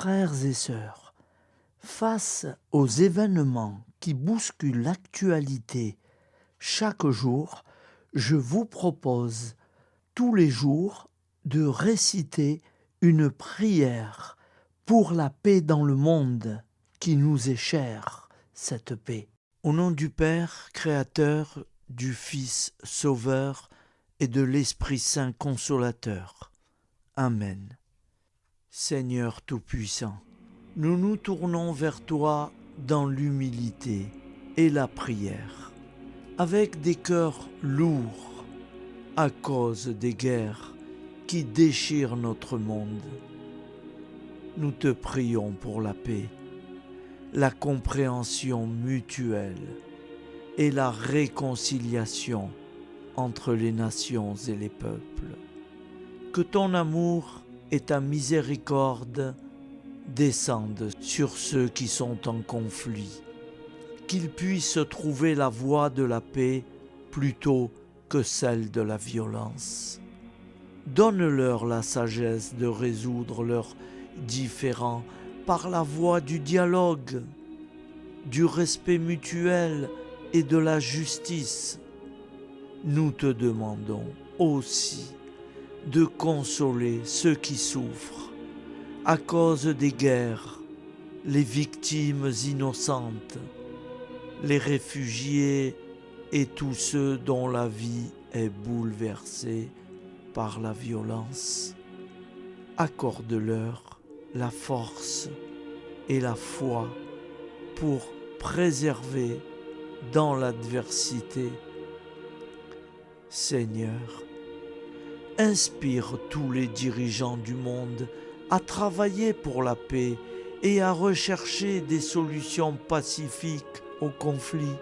Frères et sœurs, face aux événements qui bousculent l'actualité chaque jour, je vous propose tous les jours de réciter une prière pour la paix dans le monde qui nous est chère, cette paix. Au nom du Père, Créateur, du Fils, Sauveur et de l'Esprit Saint Consolateur. Amen. Seigneur Tout-Puissant, nous nous tournons vers toi dans l'humilité et la prière, avec des cœurs lourds à cause des guerres qui déchirent notre monde. Nous te prions pour la paix, la compréhension mutuelle et la réconciliation entre les nations et les peuples. Que ton amour et ta miséricorde descendent sur ceux qui sont en conflit, qu'ils puissent trouver la voie de la paix plutôt que celle de la violence. Donne-leur la sagesse de résoudre leurs différends par la voie du dialogue, du respect mutuel et de la justice. Nous te demandons aussi de consoler ceux qui souffrent à cause des guerres, les victimes innocentes, les réfugiés et tous ceux dont la vie est bouleversée par la violence. Accorde-leur la force et la foi pour préserver dans l'adversité. Seigneur, inspire tous les dirigeants du monde à travailler pour la paix et à rechercher des solutions pacifiques aux conflits.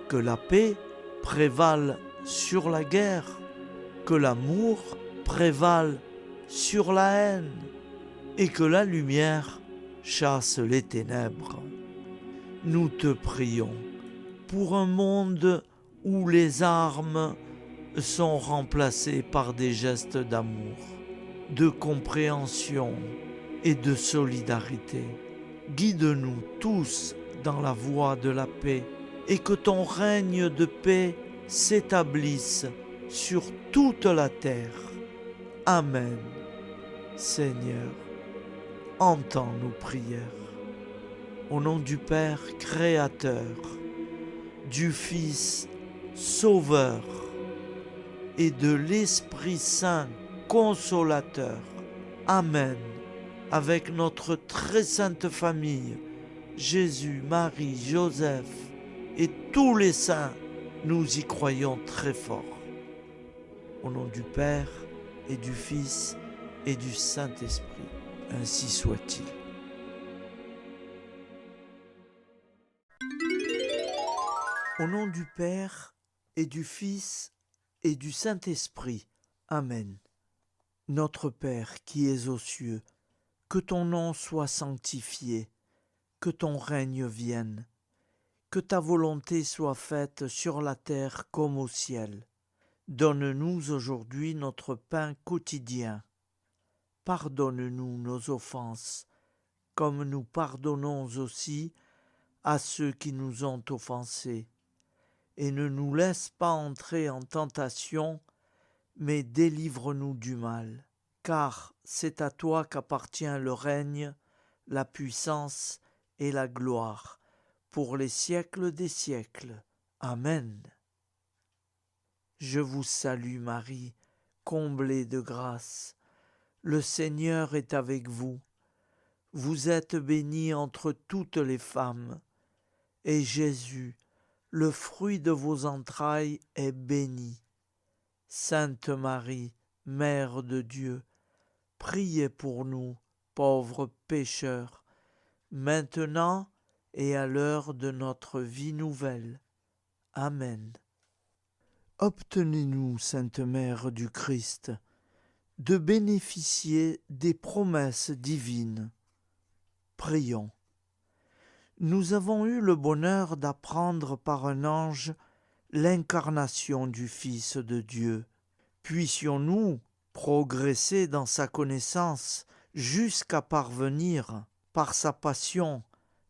Que la paix prévale sur la guerre, que l'amour prévale sur la haine et que la lumière chasse les ténèbres. Nous te prions pour un monde où les armes sont remplacées par des gestes d'amour, de compréhension et de solidarité. Guide-nous tous dans la voie de la paix et que ton règne de paix s'établisse sur toute la terre. Amen. Seigneur, entends nos prières. Au nom du Père Créateur, du Fils Sauveur et de l'Esprit Saint Consolateur. Amen. Avec notre très sainte famille, Jésus, Marie, Joseph et tous les saints, nous y croyons très fort. Au nom du Père et du Fils et du Saint-Esprit, ainsi soit-il. Au nom du Père et du Fils et du Saint-Esprit. Amen. Notre Père qui es aux cieux, que ton nom soit sanctifié, que ton règne vienne, que ta volonté soit faite sur la terre comme au ciel. Donne-nous aujourd'hui notre pain quotidien. Pardonne-nous nos offenses, comme nous pardonnons aussi à ceux qui nous ont offensés. Et ne nous laisse pas entrer en tentation, mais délivre-nous du mal. Car c'est à toi qu'appartient le règne, la puissance et la gloire, pour les siècles des siècles. Amen. Je vous salue Marie, comblée de grâce. Le Seigneur est avec vous. Vous êtes bénie entre toutes les femmes, et Jésus, le fruit de vos entrailles, est béni. Sainte Marie, Mère de Dieu, priez pour nous, pauvres pécheurs, maintenant et à l'heure de notre vie nouvelle. Amen. Obtenez-nous, Sainte Mère du Christ, de bénéficier des promesses divines. Prions. Nous avons eu le bonheur d'apprendre par un ange l'incarnation du Fils de Dieu. Puissions-nous progresser dans sa connaissance jusqu'à parvenir par sa passion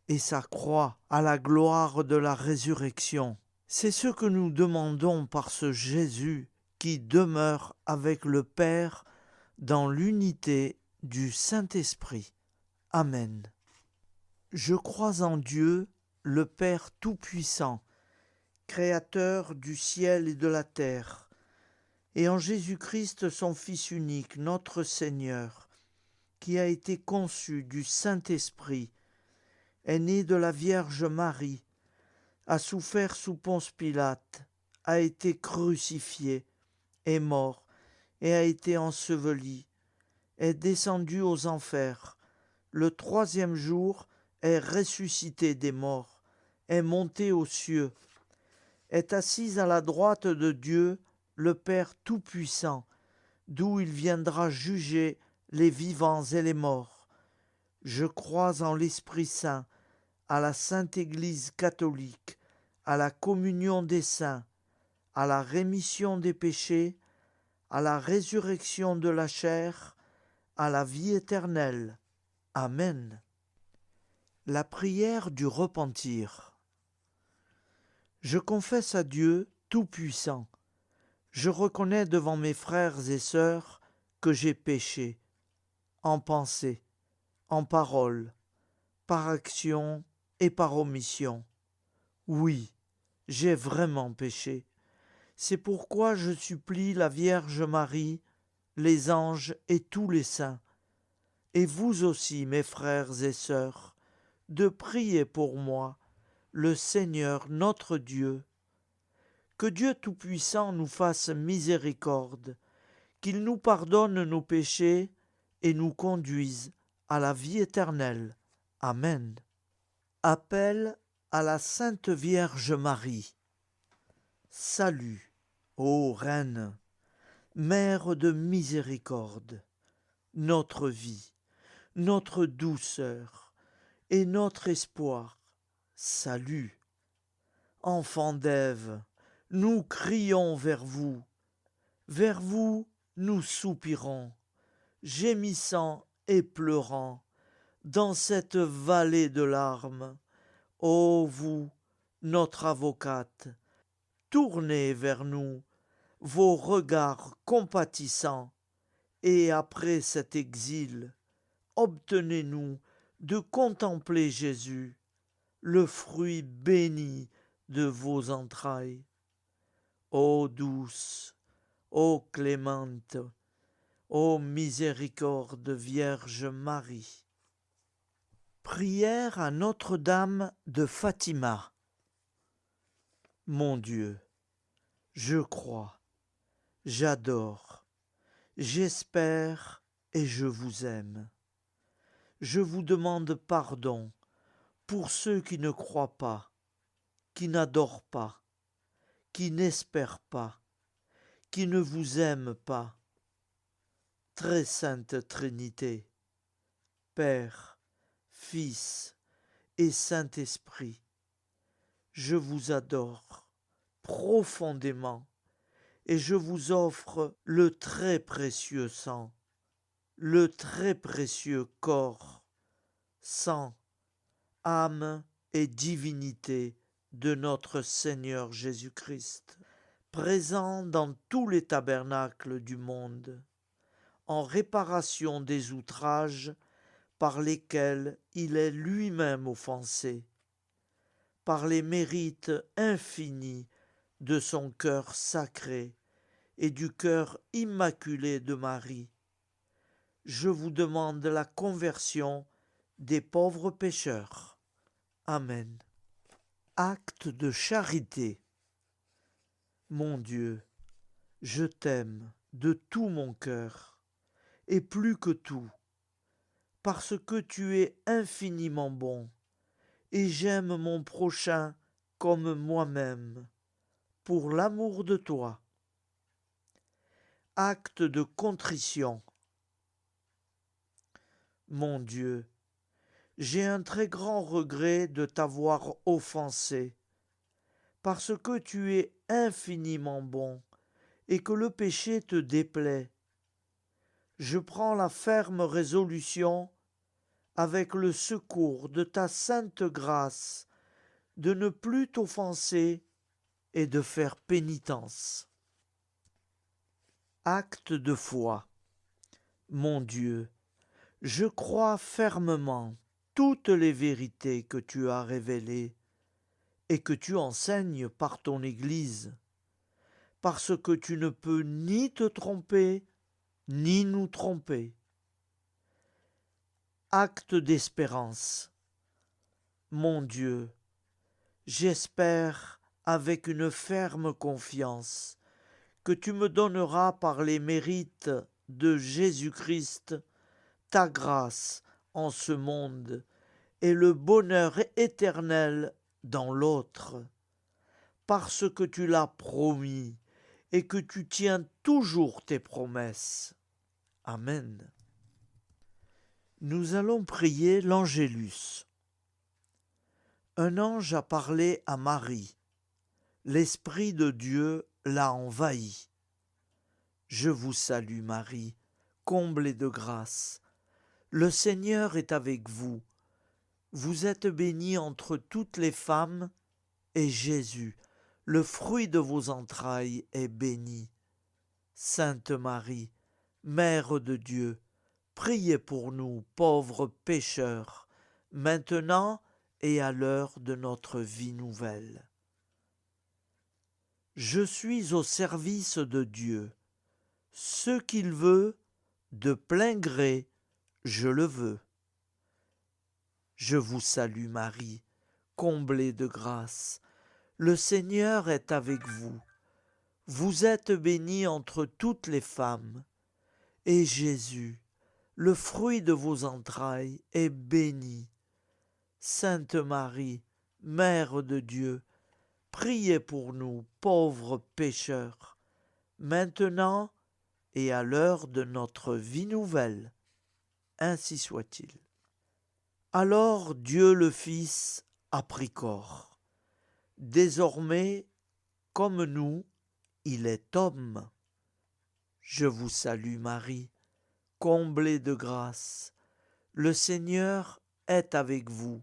et sa croix à la gloire de la résurrection. C'est ce que nous demandons par ce Jésus qui demeure avec le Père dans l'unité du Saint-Esprit. Amen. Je crois en Dieu, le Père Tout-Puissant, Créateur du ciel et de la terre, et en Jésus-Christ, son Fils unique, notre Seigneur, qui a été conçu du Saint-Esprit, est né de la Vierge Marie, a souffert sous Ponce Pilate, a été crucifié, est mort et a été enseveli, est descendu aux enfers, le troisième jour est ressuscité des morts, est monté aux cieux, est assis à la droite de Dieu, le Père Tout-Puissant, d'où il viendra juger les vivants et les morts. Je crois en l'Esprit Saint, à la Sainte Église catholique, à la communion des saints, à la rémission des péchés, à la résurrection de la chair, à la vie éternelle. Amen. La prière du repentir. Je confesse à Dieu Tout-Puissant. Je reconnais devant mes frères et sœurs que j'ai péché, en pensée, en parole, par action et par omission. Oui, j'ai vraiment péché. C'est pourquoi je supplie la Vierge Marie, les anges et tous les saints, et vous aussi, mes frères et sœurs, de prier pour moi, le Seigneur notre Dieu. Que Dieu Tout-Puissant nous fasse miséricorde, qu'il nous pardonne nos péchés et nous conduise à la vie éternelle. Amen. Appel à la Sainte Vierge Marie. Salut, ô Reine, Mère de miséricorde, notre vie, notre douceur et notre espoir. Salut. Enfants d'Ève, nous crions vers vous nous soupirons, gémissant et pleurant, dans cette vallée de larmes. Ô vous, notre avocate, tournez vers nous vos regards compatissants, et après cet exil, obtenez-nous de contempler Jésus, le fruit béni de vos entrailles. Ô douce, ô clémente, ô miséricorde Vierge Marie. Prière à Notre-Dame de Fatima. Mon Dieu, je crois, j'adore, j'espère et je vous aime. Je vous demande pardon pour ceux qui ne croient pas, qui n'adorent pas, qui n'espèrent pas, qui ne vous aiment pas. Très sainte Trinité, Père, Fils et Saint-Esprit, je vous adore profondément et je vous offre le très précieux sang, le très précieux corps, sang, âme et divinité de notre Seigneur Jésus-Christ, présent dans tous les tabernacles du monde, en réparation des outrages par lesquels il est lui-même offensé, par les mérites infinis de son cœur sacré et du cœur immaculé de Marie. Je vous demande la conversion des pauvres pécheurs. Amen. Acte de charité. Mon Dieu, je t'aime de tout mon cœur, et plus que tout, parce que tu es infiniment bon, et j'aime mon prochain comme moi-même, pour l'amour de toi. Acte de contrition. Mon Dieu, j'ai un très grand regret de t'avoir offensé, parce que tu es infiniment bon et que le péché te déplaît. Je prends la ferme résolution, avec le secours de ta sainte grâce, de ne plus t'offenser et de faire pénitence. Acte de foi. Mon Dieu, je crois fermement toutes les vérités que tu as révélées et que tu enseignes par ton Église, parce que tu ne peux ni te tromper, ni nous tromper. Acte d'espérance. Mon Dieu, j'espère avec une ferme confiance que tu me donneras par les mérites de Jésus-Christ ta grâce en ce monde et le bonheur éternel dans l'autre, parce que tu l'as promis et que tu tiens toujours tes promesses. Amen. Nous allons prier l'Angélus. Un ange a parlé à Marie. L'Esprit de Dieu l'a envahi. Je vous salue Marie, comblée de grâce. Le Seigneur est avec vous. Vous êtes bénie entre toutes les femmes, et Jésus, le fruit de vos entrailles, est béni. Sainte Marie, Mère de Dieu, priez pour nous, pauvres pécheurs, maintenant et à l'heure de notre vie nouvelle. Je suis au service de Dieu. Ce qu'il veut, de plein gré, je le veux. Je vous salue Marie, comblée de grâce. Le Seigneur est avec vous. Vous êtes bénie entre toutes les femmes, et Jésus, le fruit de vos entrailles, est béni. Sainte Marie, Mère de Dieu, priez pour nous, pauvres pécheurs, maintenant et à l'heure de notre vie nouvelle. Ainsi soit-il. Alors Dieu le Fils a pris corps. Désormais, comme nous, il est homme. Je vous salue Marie, comblée de grâce. Le Seigneur est avec vous.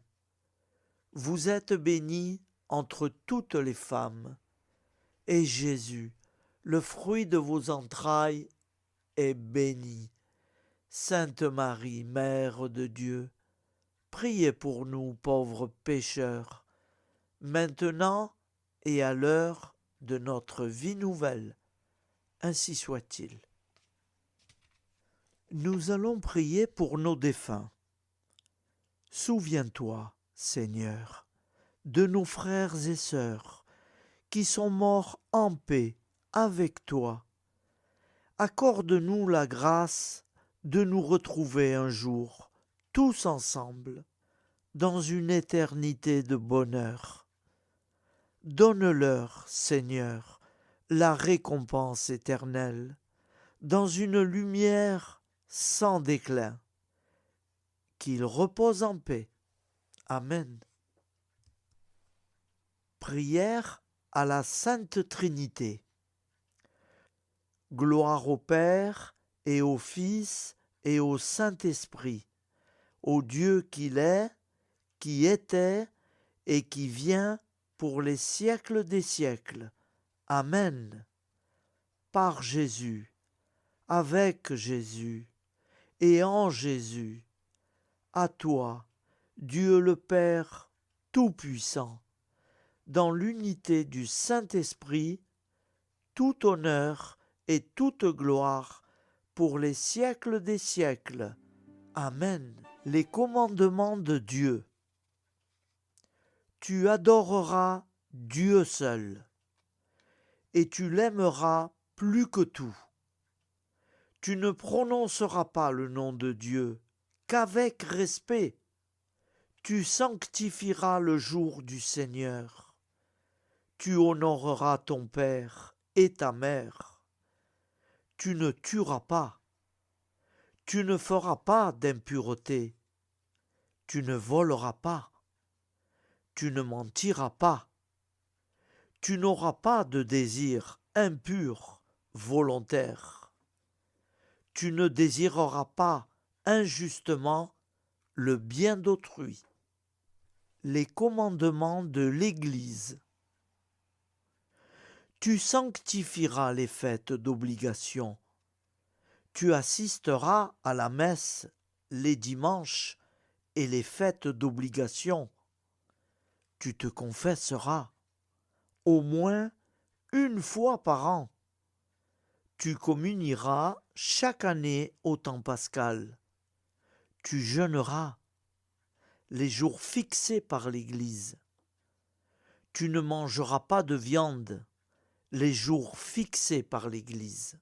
Vous êtes bénie entre toutes les femmes, et Jésus, le fruit de vos entrailles, est béni. Sainte Marie, Mère de Dieu, priez pour nous pauvres pécheurs, maintenant et à l'heure de notre vie nouvelle. Ainsi soit-il. Nous allons prier pour nos défunts. Souviens-toi, Seigneur, de nos frères et sœurs qui sont morts en paix avec toi. Accorde-nous la grâce de nous retrouver un jour, tous ensemble, dans une éternité de bonheur. Donne-leur, Seigneur, la récompense éternelle, dans une lumière sans déclin. Qu'ils reposent en paix. Amen. Prière à la Sainte Trinité. Gloire au Père et au Fils et au Saint-Esprit, au Dieu qu'il est, qui était et qui vient pour les siècles des siècles. Amen. Par Jésus, avec Jésus et en Jésus, à toi, Dieu le Père Tout-Puissant, dans l'unité du Saint-Esprit, tout honneur et toute gloire pour les siècles des siècles. Amen. Les commandements de Dieu. Tu adoreras Dieu seul, et tu l'aimeras plus que tout. Tu ne prononceras pas le nom de Dieu qu'avec respect. Tu sanctifieras le jour du Seigneur. Tu honoreras ton père et ta mère. Tu ne tueras pas. Tu ne feras pas d'impureté. Tu ne voleras pas. Tu ne mentiras pas. Tu n'auras pas de désir impur, volontaire. Tu ne désireras pas injustement le bien d'autrui. Les commandements de l'Église. Tu sanctifieras les fêtes d'obligation. Tu assisteras à la messe les dimanches et les fêtes d'obligation. Tu te confesseras au moins une fois par an. Tu communieras chaque année au temps pascal. Tu jeûneras les jours fixés par l'Église. Tu ne mangeras pas de viande les jours fixés par l'Église.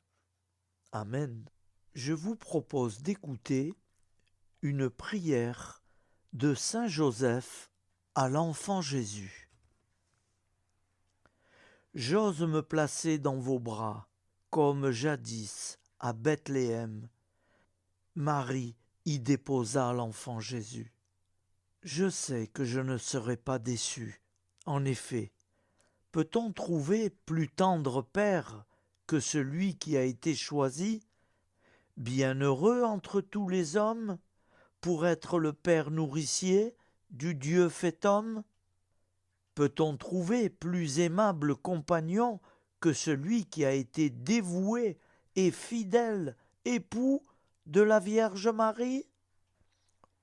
Amen. Je vous propose d'écouter une prière de Saint Joseph à l'enfant Jésus. J'ose me placer dans vos bras, comme jadis à Bethléem. Marie y déposa l'enfant Jésus. Je sais que je ne serai pas déçu. En effet, peut-on trouver plus tendre père que celui qui a été choisi, bienheureux entre tous les hommes, pour être le père nourricier du Dieu fait homme? Peut-on trouver plus aimable compagnon que celui qui a été dévoué et fidèle époux de la Vierge Marie?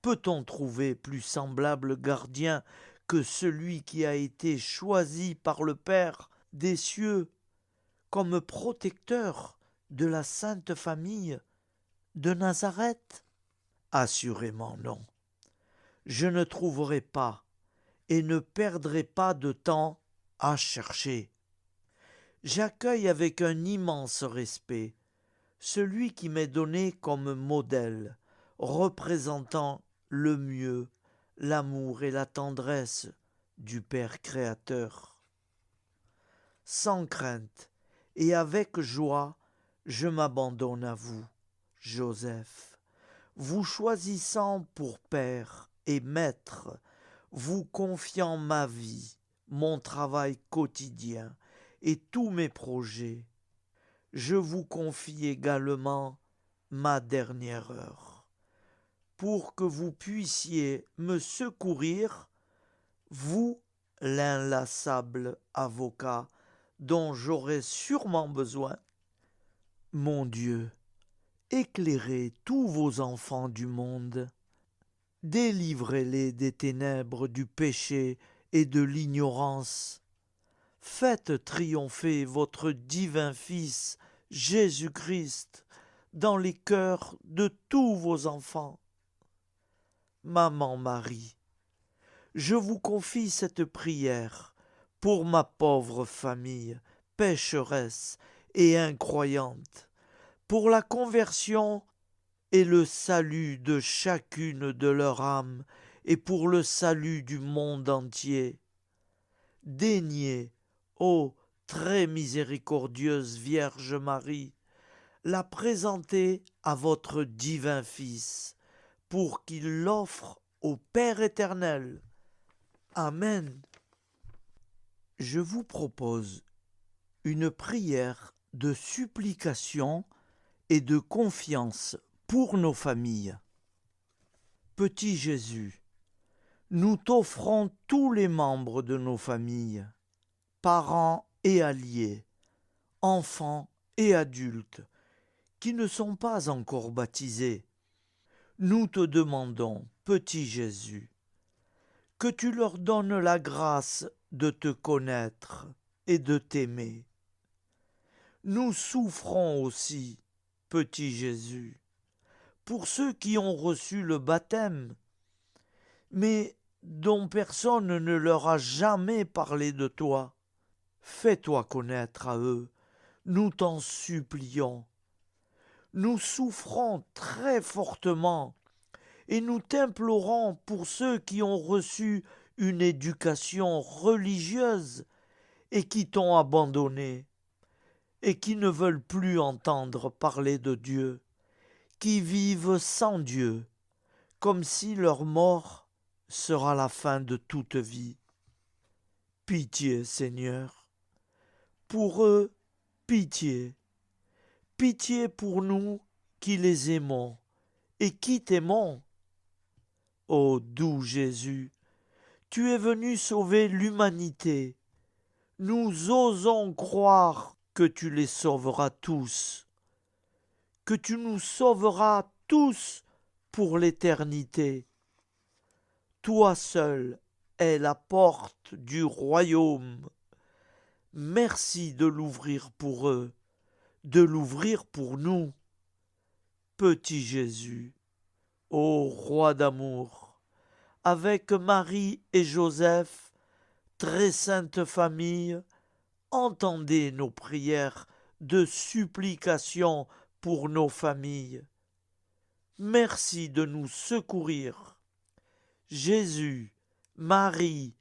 Peut-on trouver plus semblable gardien que celui qui a été choisi par le Père des cieux comme protecteur de la Sainte Famille de Nazareth? Assurément non. Je ne trouverai pas et ne perdrai pas de temps à chercher. J'accueille avec un immense respect celui qui m'est donné comme modèle, représentant le mieux l'amour et la tendresse du Père créateur. Sans crainte et avec joie, je m'abandonne à vous, Joseph, vous choisissant pour Père et Maître, vous confiant ma vie, mon travail quotidien et tous mes projets. Je vous confie également ma dernière heure, pour que vous puissiez me secourir, vous, l'inlassable avocat dont j'aurai sûrement besoin. Mon Dieu, éclairez tous vos enfants du monde, délivrez-les des ténèbres du péché et de l'ignorance. Faites triompher votre divin Fils, Jésus-Christ, dans les cœurs de tous vos enfants. Maman Marie, je vous confie cette prière pour ma pauvre famille, pécheresse et incroyante, pour la conversion et le salut de chacune de leurs âmes et pour le salut du monde entier. Daignez, ô très miséricordieuse Vierge Marie, la présenter à votre divin Fils, pour qu'il l'offre au Père éternel. Amen. Je vous propose une prière de supplication et de confiance pour nos familles. Petit Jésus, nous t'offrons tous les membres de nos familles, parents et alliés, enfants et adultes, qui ne sont pas encore baptisés. Nous te demandons, petit Jésus, que tu leur donnes la grâce de te connaître et de t'aimer. Nous souffrons aussi, petit Jésus, pour ceux qui ont reçu le baptême, mais dont personne ne leur a jamais parlé de toi. Fais-toi connaître à eux, nous t'en supplions. Nous souffrons très fortement et nous t'implorons pour ceux qui ont reçu une éducation religieuse et qui t'ont abandonné et qui ne veulent plus entendre parler de Dieu, qui vivent sans Dieu, comme si leur mort sera la fin de toute vie. Pitié, Seigneur, pour eux, pitié, pitié pour nous qui les aimons et qui t'aimons. Ô doux Jésus, tu es venu sauver l'humanité. Nous osons croire que tu les sauveras tous, que tu nous sauveras tous pour l'éternité. Toi seul es la porte du royaume. Merci de l'ouvrir pour eux, de l'ouvrir pour nous. Petit Jésus, ô roi d'amour, avec Marie et Joseph, très sainte famille, entendez nos prières de supplication pour nos familles. Merci de nous secourir. Jésus, Marie,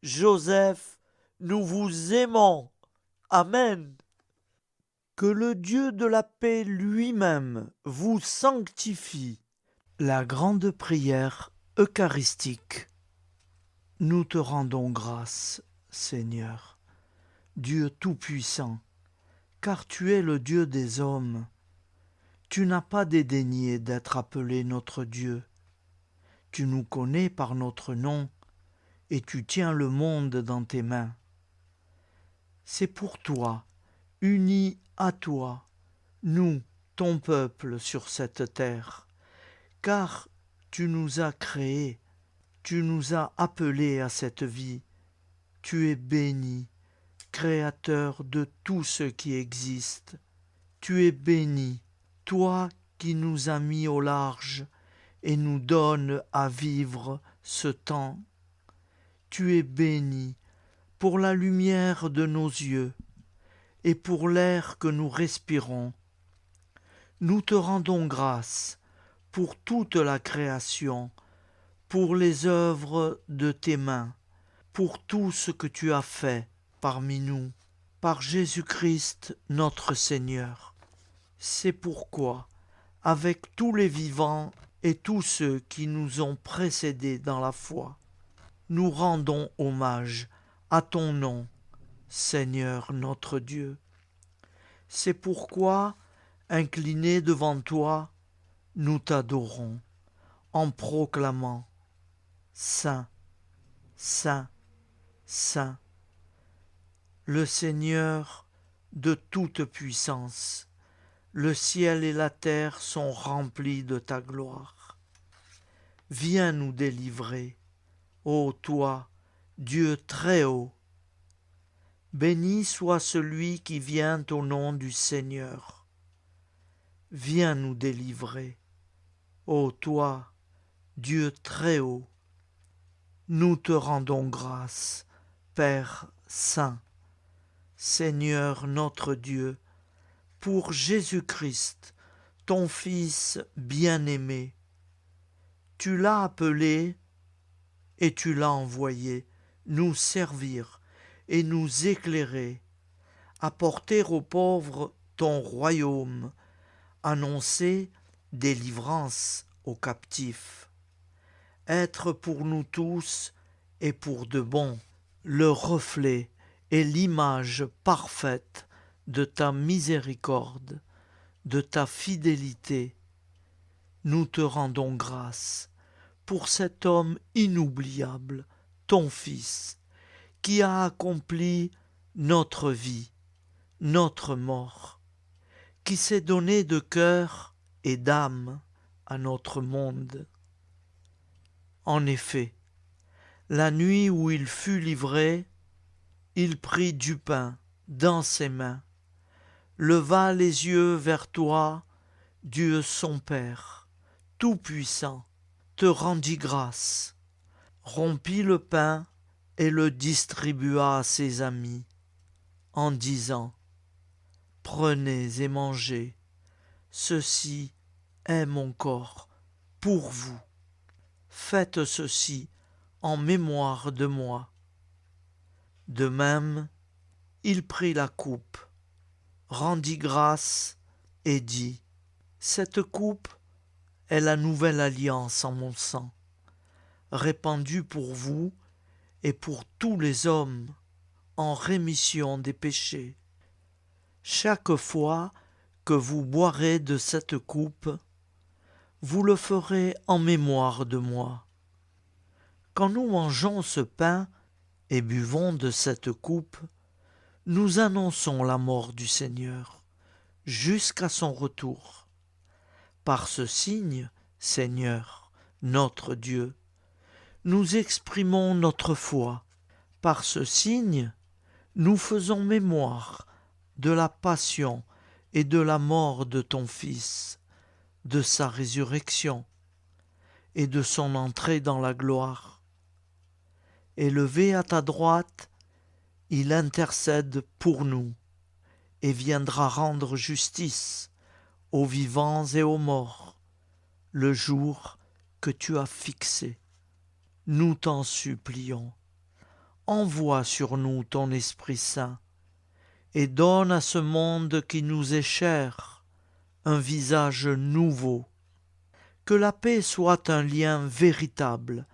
Joseph, nous vous aimons. Amen. Que le Dieu de la paix lui-même vous sanctifie. La grande prière eucharistique. Nous te rendons grâce, Seigneur, Dieu Tout-Puissant, car tu es le Dieu des hommes. Tu n'as pas dédaigné d'être appelé notre Dieu. Tu nous connais par notre nom, et tu tiens le monde dans tes mains. C'est pour toi, unis à toi, nous, ton peuple sur cette terre, car tu nous as créés, tu nous as appelés à cette vie. Tu es béni, Créateur de tout ce qui existe. Tu es béni, toi qui nous as mis au large et nous donnes à vivre ce temps. Tu es béni pour la lumière de nos yeux et pour l'air que nous respirons. Nous te rendons grâce pour toute la création, pour les œuvres de tes mains, pour tout ce que tu as fait parmi nous, par Jésus-Christ notre Seigneur. C'est pourquoi, avec tous les vivants et tous ceux qui nous ont précédés dans la foi, nous rendons hommage à ton nom, Seigneur notre Dieu. C'est pourquoi, inclinés devant toi, nous t'adorons, en proclamant Saint, Saint, Saint, le Seigneur de toute puissance. Le ciel et la terre sont remplis de ta gloire. Viens nous délivrer, ô toi, Dieu très haut. Béni soit celui qui vient au nom du Seigneur. Viens nous délivrer, ô toi, Dieu très haut. Nous te rendons grâce, Père saint, Seigneur notre Dieu, pour Jésus-Christ, ton Fils bien-aimé. Tu l'as appelé et tu l'as envoyé nous servir et nous éclairer, apporter aux pauvres ton royaume, annoncer délivrance aux captifs, être pour nous tous et pour de bon le reflet et l'image parfaite de ta miséricorde, de ta fidélité. Nous te rendons grâce pour cet homme inoubliable, ton Fils, qui a accompli notre vie, notre mort, qui s'est donné de cœur et d'âme à notre monde. En effet, la nuit où il fut livré, il prit du pain dans ses mains, leva les yeux vers toi, Dieu son Père, Tout-Puissant, te rendit grâce, rompit le pain et le distribua à ses amis, en disant « Prenez et mangez, ceci est mon corps pour vous. Faites ceci en mémoire de moi. » De même, il prit la coupe, rendit grâce et dit « Cette coupe est la nouvelle alliance en mon sang, répandue pour vous et pour tous les hommes en rémission des péchés. Chaque fois que vous boirez de cette coupe, vous le ferez en mémoire de moi. Quand nous mangeons ce pain et buvons de cette coupe, nous annonçons la mort du Seigneur jusqu'à son retour. Par ce signe, Seigneur, notre Dieu, nous exprimons notre foi. Par ce signe, nous faisons mémoire de la passion et de la mort de ton Fils, de sa résurrection et de son entrée dans la gloire. Élevé à ta droite, il intercède pour nous et viendra rendre justice aux vivants et aux morts, le jour que tu as fixé. Nous t'en supplions, envoie sur nous ton Esprit Saint et donne à ce monde qui nous est cher un visage nouveau. Que la paix soit un lien véritable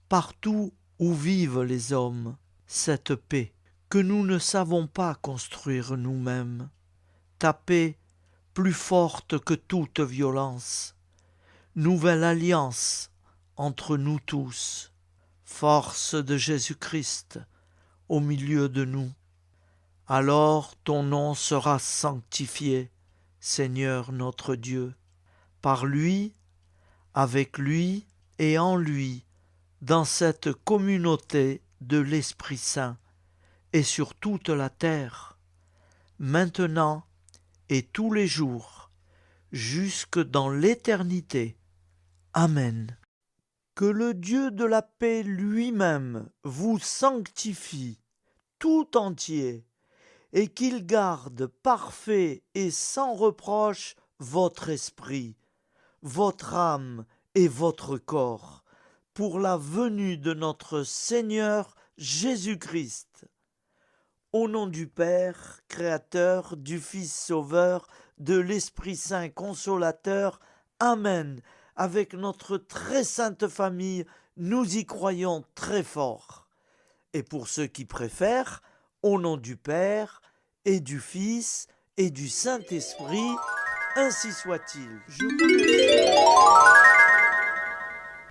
partout où vivent les hommes, cette paix que nous ne savons pas construire nous-mêmes. Ta paix plus forte que toute violence. Nouvelle alliance entre nous tous. Force de Jésus-Christ au milieu de nous. Alors ton nom sera sanctifié, Seigneur notre Dieu. Par lui, avec lui et en lui, dans cette communauté de l'Esprit Saint et sur toute la terre, maintenant et tous les jours, jusque dans l'éternité. Amen. Que le Dieu de la paix lui-même vous sanctifie tout entier et qu'il garde parfait et sans reproche votre esprit, votre âme et votre corps, pour la venue de notre Seigneur Jésus-Christ. Au nom du Père, Créateur, du Fils Sauveur, de l'Esprit Saint Consolateur, Amen. Avec notre très sainte famille, nous y croyons très fort. Et pour ceux qui préfèrent, au nom du Père, et du Fils, et du Saint-Esprit, ainsi soit-il. Je vous remercie.